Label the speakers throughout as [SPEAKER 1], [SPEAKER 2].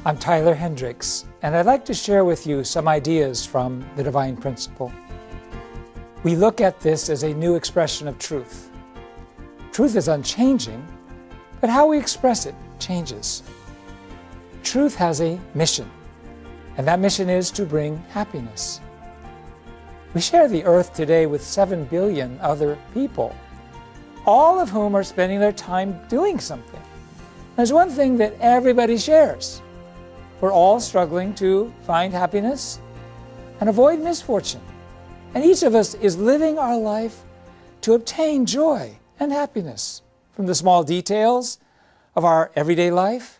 [SPEAKER 1] I'm Tyler Hendricks, and I'd like to share with you some ideas from the Divine Principle. We look at this as a new expression of truth. Truth is unchanging, but how we express it changes. Truth has a mission, and that mission is to bring happiness. We share the earth today with 7 billion other people, all of whom are spending their time doing something. There's one thing that everybody shares. We're all struggling to find happiness and avoid misfortune. And each of us is living our life to obtain joy and happiness, from the small details of our everyday life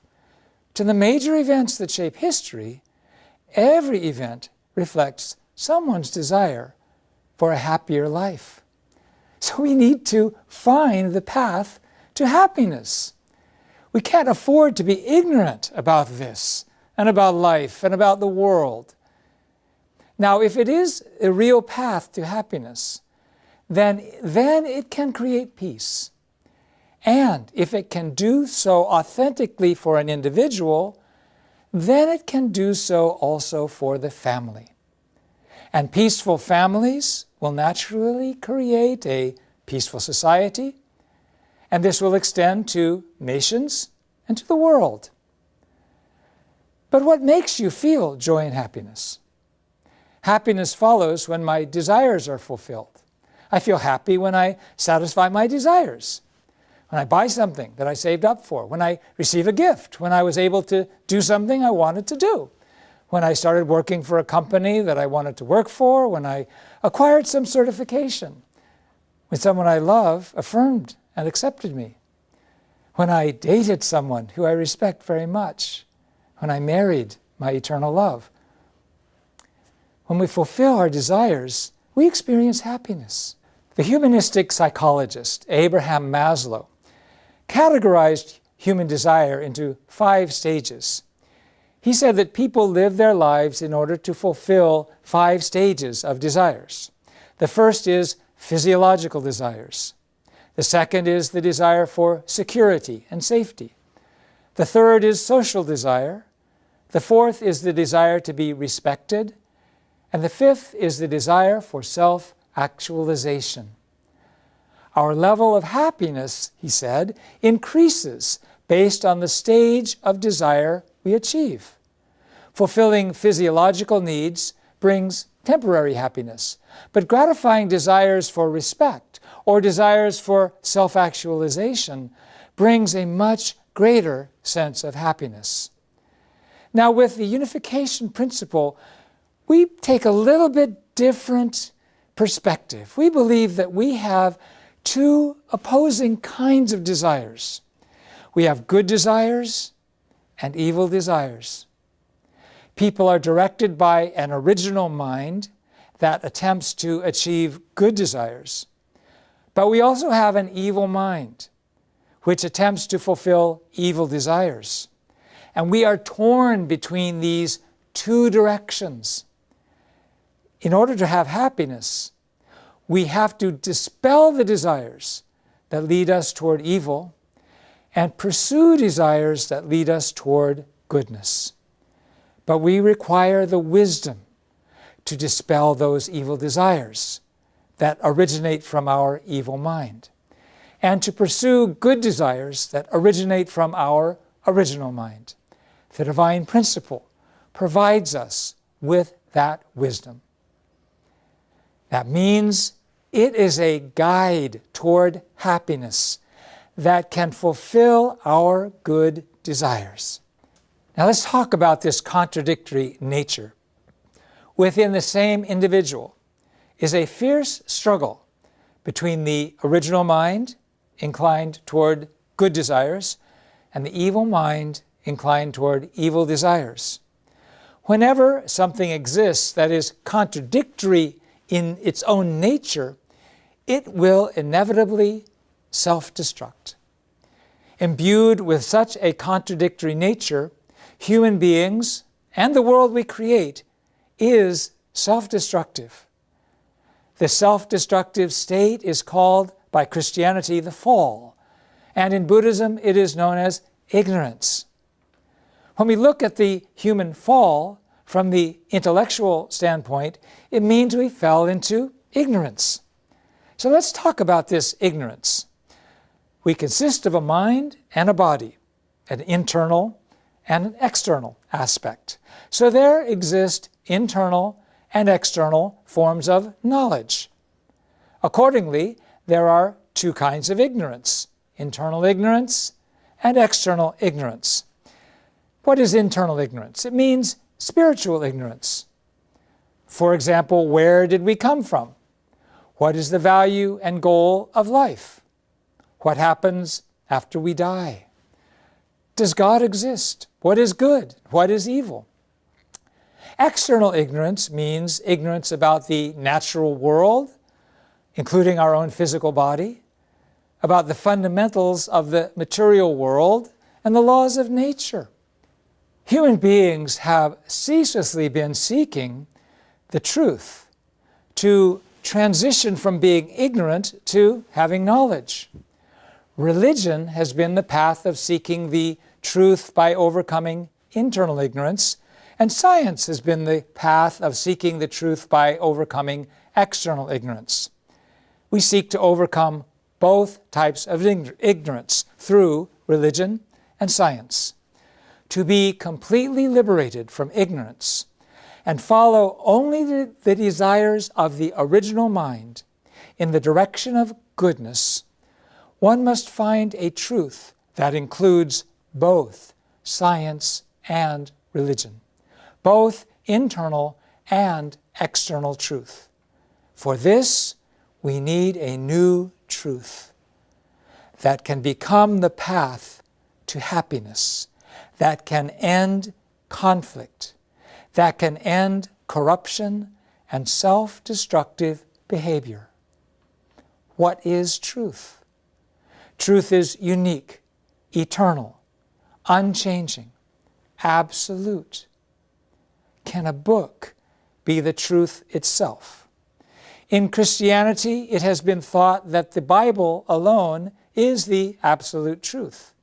[SPEAKER 1] to the major events that shape history. Every event reflects someone's desire for a happier life. So we need to find the path to happiness. We can't afford to be ignorant about this and about life and about the world. Now, if it is a real path to happiness, then it can create peace. And if it can do so authentically for an individual, then it can do so also for the family. And peaceful families will naturally create a peaceful society, and this will extend to nations and to the world. But what makes you feel joy and happiness? Happiness follows when my desires are fulfilled. I feel happy when I satisfy my desires, when I buy something that I saved up for, when I receive a gift, when I was able to do something I wanted to do, when I started working for a company that I wanted to work for, when I acquired some certification, when someone I love affirmed and accepted me, when I dated someone who I respect very much, when I married my eternal love. When we fulfill our desires, we experience happiness. The humanistic psychologist Abraham Maslow categorized human desire into 5 stages. He said that people live their lives in order to fulfill 5 stages of desires. The first is physiological desires. The second is the desire for security and safety. The third is social desire. The fourth is the desire to be respected. And the fifth is the desire for self-actualization. Our level of happiness, he said, increases based on the stage of desire we achieve. Fulfilling physiological needs brings temporary happiness, but gratifying desires for respect or desires for self-actualization brings a much greater sense of happiness. Now, with the unification principle, we take a little bit different perspective. We believe that we have 2 opposing kinds of desires. We have good desires and evil desires. People are directed by an original mind that attempts to achieve good desires. But we also have an evil mind, which attempts to fulfill evil desires. And we are torn between these 2 directions. In order to have happiness, we have to dispel the desires that lead us toward evil and pursue desires that lead us toward goodness. But we require the wisdom to dispel those evil desires that originate from our evil mind, and to pursue good desires that originate from our original mind. The Divine Principle provides us with that wisdom. That means it is a guide toward happiness that can fulfill our good desires. Now let's talk about this contradictory nature. Within the same individual is a fierce struggle between the original mind, inclined toward good desires, and the evil mind, inclined toward evil desires. Whenever something exists that is contradictory in its own nature, it will inevitably self-destruct. Imbued with such a contradictory nature, human beings and the world we create is self-destructive. The self-destructive state is called by Christianity the fall, and in Buddhism it is known as ignorance. When we look at the human fall from the intellectual standpoint, it means we fell into ignorance. So let's talk about this ignorance. We consist of a mind and a body, an internal and an external aspect. So there exist internal and external forms of knowledge. Accordingly, there are two kinds of ignorance: internal ignorance and external ignorance. What is internal ignorance? It means spiritual ignorance. For example, where did we come from? What is the value and goal of life? What happens after we die? Does God exist? What is good? What is evil? External ignorance means ignorance about the natural world, including our own physical body, about the fundamentals of the material world and the laws of nature. Human beings have ceaselessly been seeking the truth, to transition from being ignorant to having knowledge. Religion has been the path of seeking the truth by overcoming internal ignorance, and science has been the path of seeking the truth by overcoming external ignorance. We seek to overcome both types of ignorance through religion and science. To be completely liberated from ignorance and follow only the desires of the original mind in the direction of goodness, one must find a truth that includes both science and religion, both internal and external truth. For this, we need a new truth that can become the path to happiness, that can end conflict, that can end corruption and self-destructive behavior. What is truth? Truth is unique, eternal, unchanging, absolute. Can a book be the truth itself? In Christianity, it has been thought that the Bible alone is the absolute truth.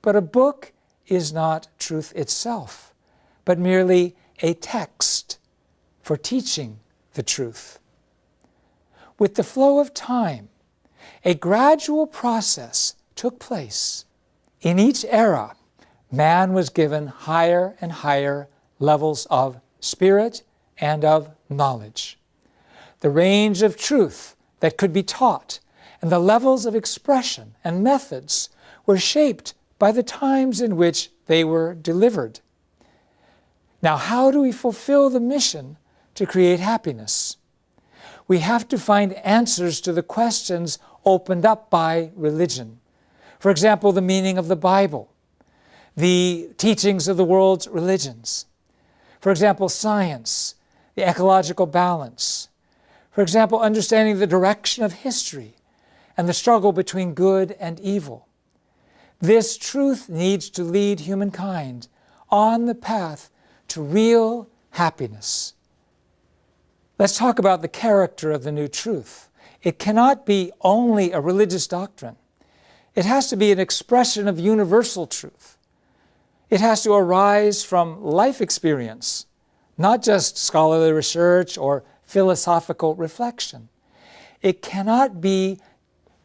[SPEAKER 1] But a book is not truth itself, but merely a text for teaching the truth. With the flow of time, a gradual process took place. In each era, man was given higher and higher levels of spirit and of knowledge. The range of truth that could be taught and the levels of expression and methods were shaped by the times in which they were delivered. Now, how do we fulfill the mission to create happiness? We have to find answers to the questions opened up by religion. For example, the meaning of the Bible, the teachings of the world's religions. For example, science, the ecological balance. For example, understanding the direction of history and the struggle between good and evil. This truth needs to lead humankind on the path to real happiness. Let's talk about the character of the new truth. It cannot be only a religious doctrine. It has to be an expression of universal truth. It has to arise from life experience, not just scholarly research or philosophical reflection. It cannot be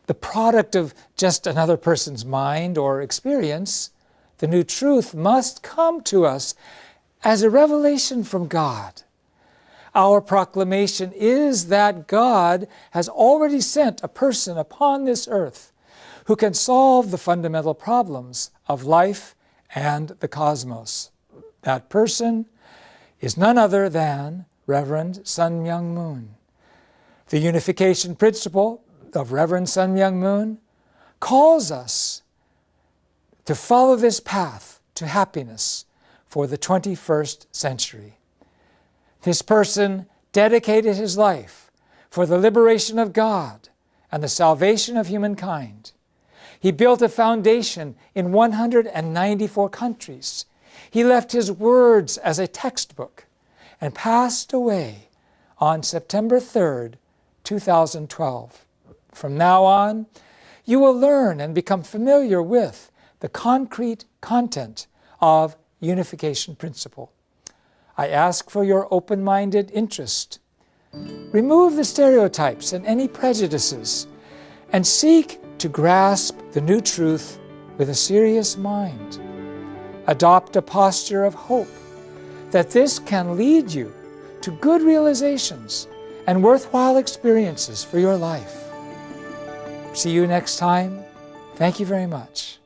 [SPEAKER 1] the product of just another person's mind or experience. The new truth must come to us as a revelation from God. Our proclamation is that God has already sent a person upon this earth who can solve the fundamental problems of life and the cosmos. That person is none other than Reverend Sun Myung Moon. The unification principle of Reverend Sun Myung Moon calls us to follow this path to happiness for the 21st century. This person dedicated his life for the liberation of God and the salvation of humankind. He built a foundation in 194 countries. He left his words as a textbook and passed away on September 3rd, 2012. From now on, you will learn and become familiar with the concrete content of unification principle. I ask for your open-minded interest. Remove the stereotypes and any prejudices, and seek to grasp the new truth with a serious mind. Adopt a posture of hope that this can lead you to good realizations and worthwhile experiences for your life. See you next time. Thank you very much.